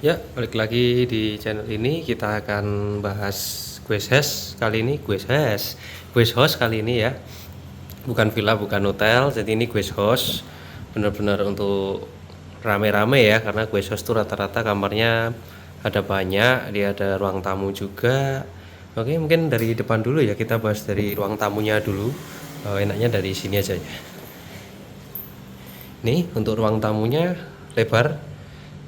Ya, balik lagi di channel ini kita akan bahas guest house kali ini, guest house kali ini ya. Bukan villa, bukan hotel, jadi ini guest house benar-benar untuk rame-rame ya, karena guest house tuh rata-rata kamarnya ada banyak, dia ada ruang tamu juga. Oke, mungkin dari depan dulu ya, kita bahas dari ruang tamunya dulu. Enaknya dari sini aja ya. Nih, untuk ruang tamunya lebar,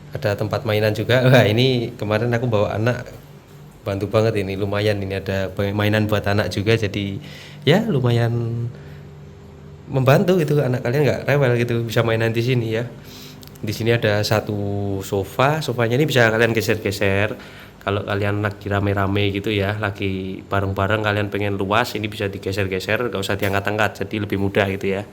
ada tempat mainan juga. Wah, ini kemarin aku bawa anak, bantu banget ini, lumayan ini ada mainan buat anak juga, jadi ya lumayan membantu gitu, anak kalian nggak rewel gitu, bisa mainan di sini ya. Di sini ada satu sofa, sofanya ini bisa kalian geser-geser kalau kalian lagi rame-rame gitu ya, lagi bareng-bareng kalian pengen luas, ini bisa digeser-geser, nggak usah diangkat-angkat, jadi lebih mudah gitu ya.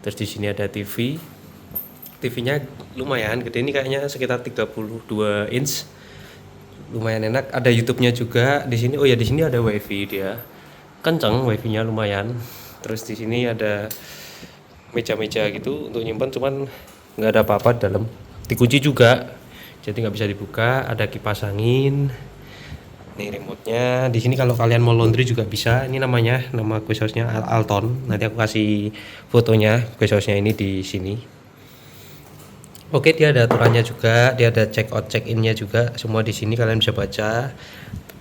Terus di sini ada TV-nya lumayan gede, ini kayaknya sekitar 32 inch, lumayan enak. Ada YouTube-nya juga di sini. Oh ya, di sini ada WiFi, dia kenceng WiFi-nya lumayan. Terus di sini ada meja-meja gitu untuk nyimpan, cuman nggak ada apa-apa di dalam, dikunci juga jadi nggak bisa dibuka. Ada kipas angin, nih remote-nya di sini. Kalau kalian mau laundry juga bisa. Ini nama guest house-nya Alton, nanti aku kasih fotonya guest house-nya ini di sini. Oke, dia ada aturannya juga, dia ada check out check in-nya juga, semua di sini kalian bisa baca.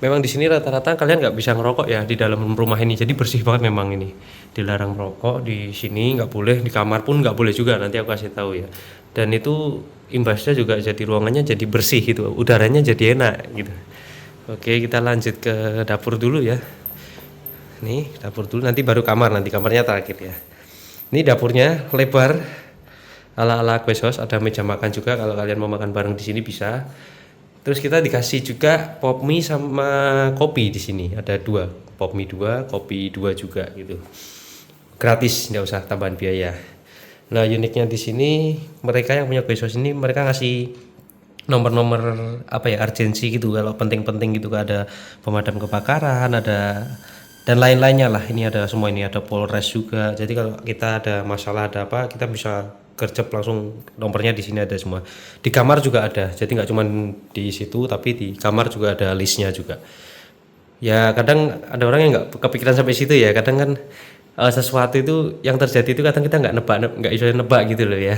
Memang di sini rata-rata kalian nggak bisa ngerokok ya di dalam rumah ini, jadi bersih banget memang ini. Dilarang merokok di sini, nggak boleh, di kamar pun nggak boleh juga, nanti aku kasih tahu ya. Dan itu imbasnya juga jadi ruangannya jadi bersih gitu, udaranya jadi enak gitu. Oke, kita lanjut ke dapur dulu ya. Nih, dapur dulu, nanti baru kamar, nanti kamarnya terakhir ya. Ini dapurnya lebar, ala-ala guest house, ada meja makan juga kalau kalian mau makan bareng di sini bisa. Terus kita dikasih juga pop mie sama kopi di sini. Ada dua, pop mie dua, kopi dua juga gitu. Gratis, nggak usah tambahan biaya. Nah, uniknya di sini mereka yang punya guest house ini, mereka ngasih nomor-nomor apa ya, urgensi gitu, kalau penting-penting gitu, ada pemadam kebakaran, ada dan lain-lainnya lah. Ini ada semua, ini ada Polres juga, jadi kalau kita ada masalah, ada apa, kita bisa gercep langsung, nomornya di sini ada semua. Di kamar juga ada, jadi nggak cuma di situ, tapi di kamar juga ada listnya juga. Ya kadang ada orang yang nggak kepikiran sampai situ ya, kadang kan sesuatu itu yang terjadi itu kadang kita nggak bisa nebak gitu loh ya.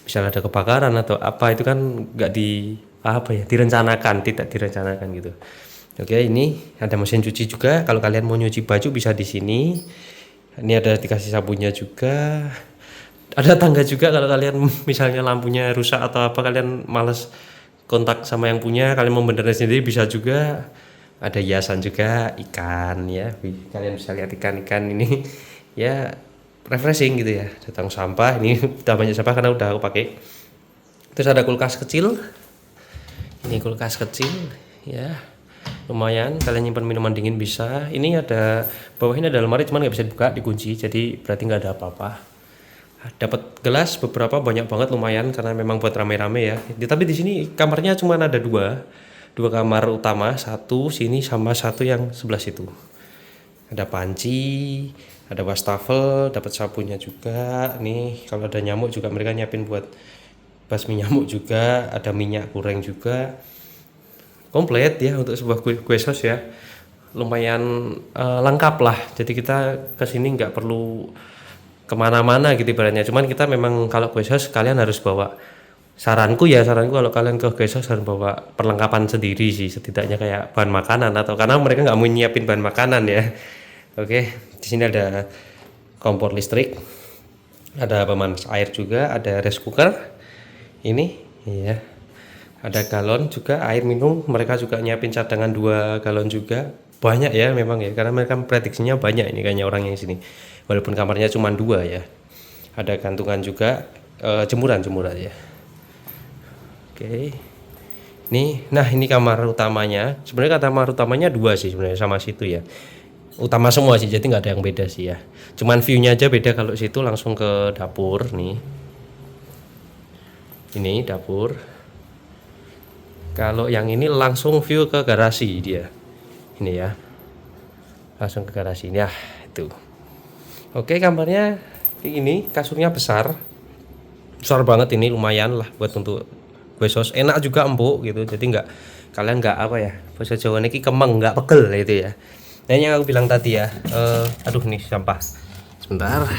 Misalnya ada kebakaran atau apa, itu kan nggak di apa ya, direncanakan, tidak direncanakan gitu. Oke, ini ada mesin cuci juga, kalau kalian mau nyuci baju bisa di sini. Ini ada dikasih sabunnya juga. Ada tangga juga kalau kalian misalnya lampunya rusak atau apa, kalian males kontak sama yang punya, kalian mau benerin sendiri bisa juga. Ada hiasan juga, ikan ya, kalian bisa lihat ikan-ikan ini ya, refreshing gitu ya. Ada tong sampah, ini udah banyak sampah karena udah aku pakai. Terus ada kulkas kecil, ini kulkas kecil ya, lumayan kalian nyimpan minuman dingin bisa. Ini ada bawah, ini ada lemari cuman nggak bisa dibuka, dikunci, jadi berarti nggak ada apa-apa. Dapat gelas beberapa, banyak banget, lumayan karena memang buat rame-rame ya. Tapi di sini kamarnya cuma ada dua kamar utama, satu sini sama satu yang sebelah situ. Ada panci, ada wastafel, dapat sabunnya juga. Nih kalau ada nyamuk juga mereka nyiapin buat basmi nyamuk juga. Ada minyak goreng juga, komplit ya untuk sebuah guest house ya. Lumayan lengkap lah, jadi kita kesini nggak perlu kemana-mana gitu ibaratnya. Cuman kita memang kalau guest house kalian harus bawa, saranku kalau kalian ke guest house harus bawa perlengkapan sendiri sih, setidaknya kayak bahan makanan, atau karena mereka nggak mau nyiapin bahan makanan ya. Oke, di sini ada kompor listrik, ada pemanas air juga, ada rice cooker ini ya, ada galon juga air minum, mereka juga nyiapin cadangan 2 galon juga. Banyak ya memang ya, karena mereka prediksinya banyak ini kayaknya orang yang sini, walaupun kamarnya cuma 2 ya. Ada gantungan juga, jemuran ya. Oke. Nah ini kamar utamanya. Sebenarnya kamar utamanya 2 sih sebenarnya, sama situ ya. Utama semua sih, jadi nggak ada yang beda sih ya. Cuman view-nya aja beda, kalau situ langsung ke dapur nih. Ini dapur. Kalau yang ini langsung view ke garasi dia. Ini ya. Langsung ke garasi. Ya, itu. Oke, kamarnya ini, kasurnya besar. Besar banget ini, lumayan lah buat untuk kue sos enak juga empuk gitu, jadi nggak, kalian nggak apa ya, bahasa Jawa ini kemeng, nggak pegel itu ya. Dan yang aku bilang tadi ya, aduh nih sampah sebentar.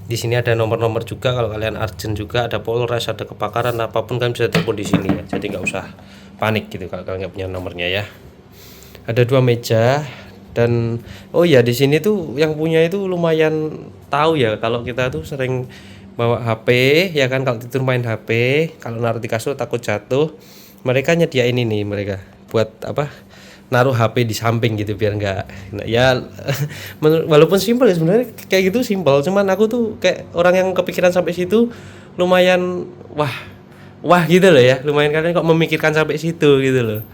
Di sini ada nomor-nomor juga, kalau kalian urgent juga ada Polres, ada kebakaran apapun kan bisa telepon di sini ya, jadi nggak usah panik gitu kalau kalian nggak punya nomornya ya. Ada 2 meja. Dan oh ya, di sini tuh yang punya itu lumayan tahu ya kalau kita tuh sering bawa HP ya kan, kalau tidur main HP, kalau naruh di kasur takut jatuh, mereka nyediain ini mereka buat apa, naruh HP di samping gitu biar nggak, nah, ya walaupun simpel ya sebenarnya kayak gitu simpel, cuman aku tuh kayak orang yang kepikiran sampai situ lumayan wah, wah gitu loh ya, lumayan kalian kok memikirkan sampai situ gitu loh.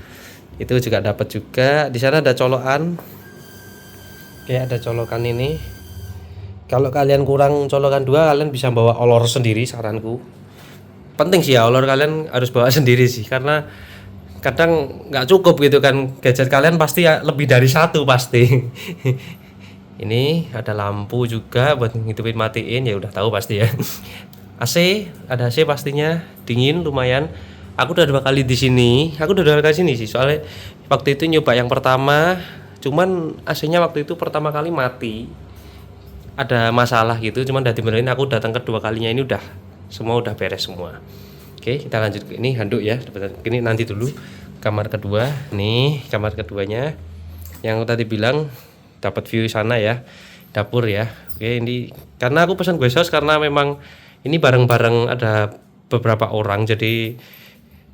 Itu juga dapat juga. Di sana ada colokan, kayak ada colokan ini. Kalau kalian kurang colokan 2, kalian bisa bawa olor sendiri, saranku. Penting sih ya, olor kalian harus bawa sendiri sih, karena kadang nggak cukup gitu kan, gadget kalian pasti ya lebih dari 1 pasti. Ini ada lampu juga buat ngitupin matiin, ya udah tahu pasti ya. AC, ada AC pastinya, dingin lumayan. Aku udah 2 kali di sini. Aku udah 2 kali sini sih, soalnya waktu itu nyoba yang pertama, cuman AC-nya waktu itu pertama kali mati. Ada masalah gitu, cuman udah dibenerin. Aku datang kedua kalinya ini udah semua udah beres semua. Oke, kita lanjut ke ini handuk ya. Ini nanti dulu kamar kedua. Nih kamar keduanya. Yang tadi bilang dapat view sana ya, dapur ya. Oke, ini karena aku pesan guest house karena memang ini bareng-bareng ada beberapa orang, jadi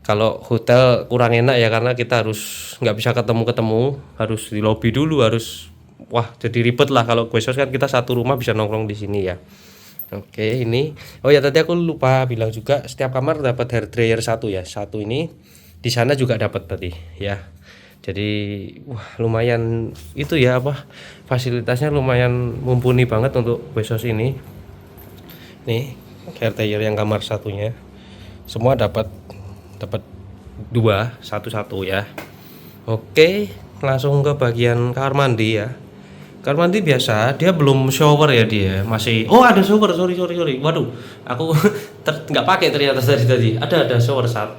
kalau hotel kurang enak ya, karena kita harus nggak bisa ketemu, harus di lobby dulu, harus wah jadi ribet lah. Kalau guest house kan kita satu rumah bisa nongkrong di sini ya. Oke, ini oh ya tadi aku lupa bilang juga, setiap kamar dapat hair dryer 1 ya, 1 ini di sana juga dapat tadi ya. Jadi wah lumayan itu ya, apa fasilitasnya lumayan mumpuni banget untuk guest house ini. Nih hair dryer yang kamar satunya semua dapat 2 satu ya. Oke, langsung ke bagian kamar mandi ya. Kamar mandi biasa, dia belum shower ya, dia masih, oh ada shower, sorry, waduh aku nggak pakai ternyata tadi ada shower 1,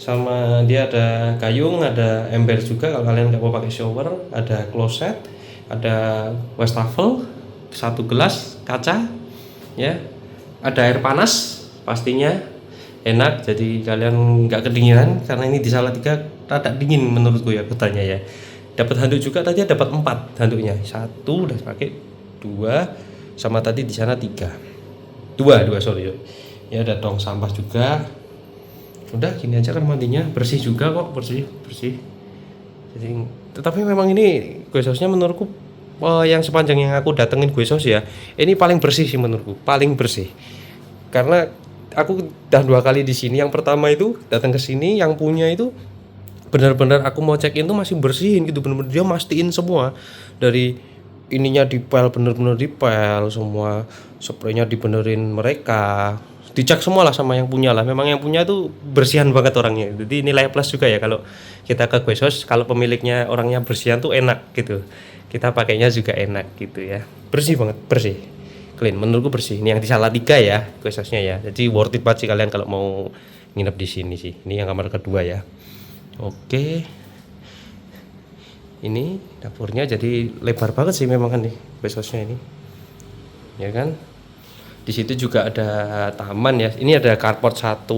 sama dia ada gayung, ada ember juga kalau kalian nggak mau pakai shower, ada kloset, ada wastafel, 1 gelas kaca ya, ada air panas pastinya enak, jadi kalian nggak kedinginan, karena ini di Salatiga rada dingin menurutku ya kotanya ya. Dapat handuk juga tadi, dapat 4 handuknya, 1 udah pakai, 2 sama tadi di sana 3, 2 sorry ya. Ada tong sampah juga. Udah gini aja kan mandinya, bersih juga kok, bersih. Jadi tetapi memang ini guest house-nya menurutku yang sepanjang yang aku datengin guest house ya, ini paling bersih sih menurutku, paling bersih. Karena aku udah 2 kali di sini. Yang pertama itu datang ke sini, yang punya itu benar-benar aku mau check in tuh masih bersihin gitu, benar-benar dia mastiin semua, dari ininya dipel, bener-bener dipel semua, spraynya dibenerin mereka, dicek semua lah sama yang punya lah. Memang yang punya tuh bersihan banget orangnya, jadi nilai plus juga ya kalau kita ke guest house, kalau pemiliknya orangnya bersihan tuh enak gitu, kita pakainya juga enak gitu ya, bersih banget, bersih clean menurutku, bersih. Ini yang di Salatiga ya guest house-nya ya, jadi worth it banget sih kalian kalau mau nginep di sini sih. Ini yang kamar kedua ya. Oke, ini dapurnya jadi lebar banget sih memang kan nih guest house-nya ini ya kan. Di situ juga ada taman ya, ini ada carport 1,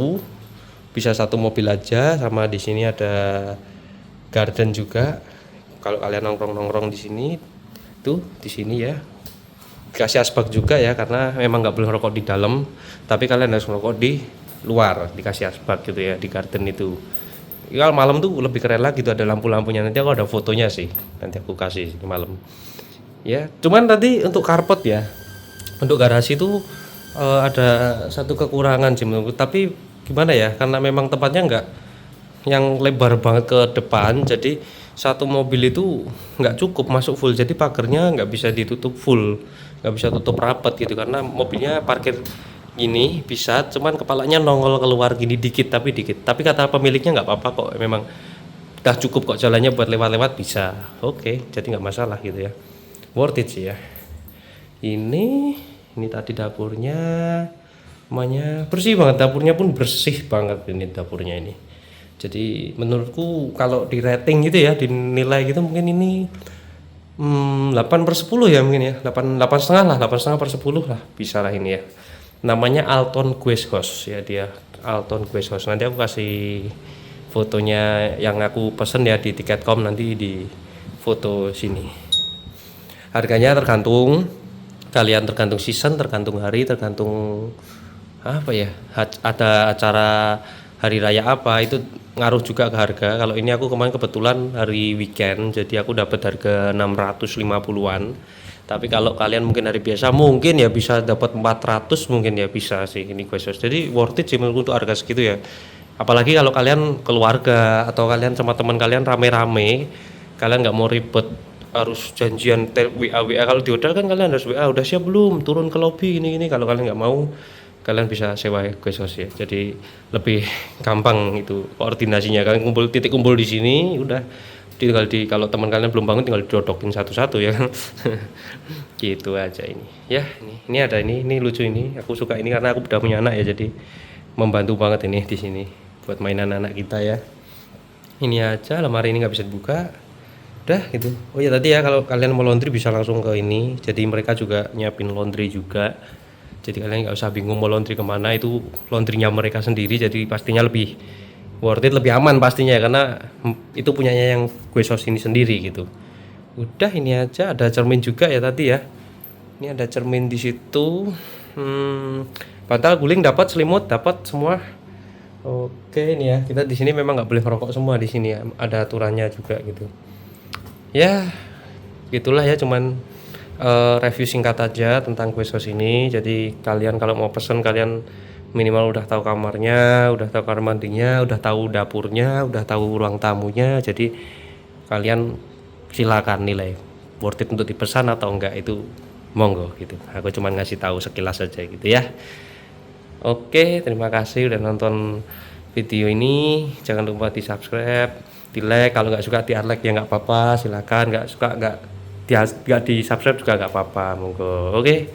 bisa 1 mobil aja, sama di sini ada garden juga kalau kalian nongkrong di sini tuh, di sini ya. Dikasih asbak juga ya, karena memang nggak boleh rokok di dalam, tapi kalian harus rokok di luar, dikasih asbak gitu ya di garden itu. Ya malam tuh lebih keren lagi tuh, ada lampu-lampunya, nanti aku ada fotonya sih, nanti aku kasih malam ya. Cuman tadi untuk carport ya, untuk garasi tuh ada satu kekurangan sih menurutku, tapi gimana ya, karena memang tempatnya nggak yang lebar banget ke depan, jadi 1 mobil itu nggak cukup masuk full, jadi pagarnya nggak bisa ditutup full, nggak bisa tutup rapat gitu, karena mobilnya parkir gini bisa, cuman kepalanya nongol keluar gini dikit, tapi kata pemiliknya nggak apa-apa kok, memang udah cukup kok jalannya buat lewat-lewat bisa. Oke, jadi nggak masalah gitu ya, worth it sih ya. Ini tadi dapurnya Rumahnya bersih banget, dapurnya pun bersih banget ini dapurnya ini. Jadi menurutku kalau di rating gitu ya, dinilai gitu mungkin ini 8/10 ya mungkin ya, 8,5 lah, 8,5/10 lah, bisa lah ini ya. Namanya Alton Guest House ya dia, Alton Guest House. Nanti aku kasih fotonya yang aku pesen ya di tiket.com, nanti di foto sini. Harganya tergantung kalian, tergantung season, tergantung hari, tergantung apa ya, ada acara hari raya apa, itu ngaruh juga ke harga. Kalau ini aku kemarin kebetulan hari weekend, jadi aku dapat harga 650-an. Tapi kalau kalian mungkin hari biasa mungkin ya bisa dapat 400, mungkin ya bisa sih ini Guys. Jadi worth it sih menurut untuk harga segitu ya. Apalagi kalau kalian keluarga atau kalian sama teman kalian rame-rame, kalian nggak mau ribet harus janjian WA. Kalau di hotel kan kalian harus WA, udah siap belum turun ke lobby ini. Kalau kalian nggak mau, kalian bisa sewa Guest House ya. Jadi lebih gampang itu koordinasinya. Kalian titik kumpul di sini, udah tinggal kalau teman kalian belum bangun tinggal didodokin satu-satu ya kan. Gitu aja ini. Ya, ini ada ini lucu ini. Aku suka ini karena aku udah punya anak ya, jadi membantu banget ini di sini buat mainan anak kita ya. Ini aja, lemari ini nggak bisa dibuka. Udah gitu. Oh ya tadi ya, kalau kalian mau laundry bisa langsung ke ini. Jadi mereka juga nyiapin laundry juga. Jadi kalian nggak usah bingung mau laundry kemana, itu laundrynya mereka sendiri. Jadi pastinya lebih worth it, lebih aman pastinya ya, karena itu punyanya yang Guest House ini sendiri gitu. Udah ini aja, ada cermin juga ya tadi ya. Ini ada cermin di situ. Bantal guling dapat, selimut dapat semua. Oke ini ya, kita di sini memang nggak boleh merokok semua di sini ya. Ada aturannya juga gitu. Ya, gitulah ya, cuman review singkat aja tentang Guest House ini. Jadi kalian kalau mau pesen, kalian minimal udah tahu kamarnya, udah tahu kamar mandinya, udah tahu dapurnya, udah tahu ruang tamunya. Jadi kalian silakan nilai worth it untuk dipesan atau enggak, itu monggo gitu. Aku cuman ngasih tahu sekilas aja gitu ya. Oke, terima kasih udah nonton video ini. Jangan lupa di subscribe, di like. Kalau nggak suka di unlike ya nggak apa-apa, silakan. Nggak suka nggak di subscribe juga nggak apa-apa, monggo. Oke,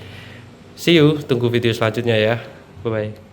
see you, tunggu video selanjutnya ya, bye bye.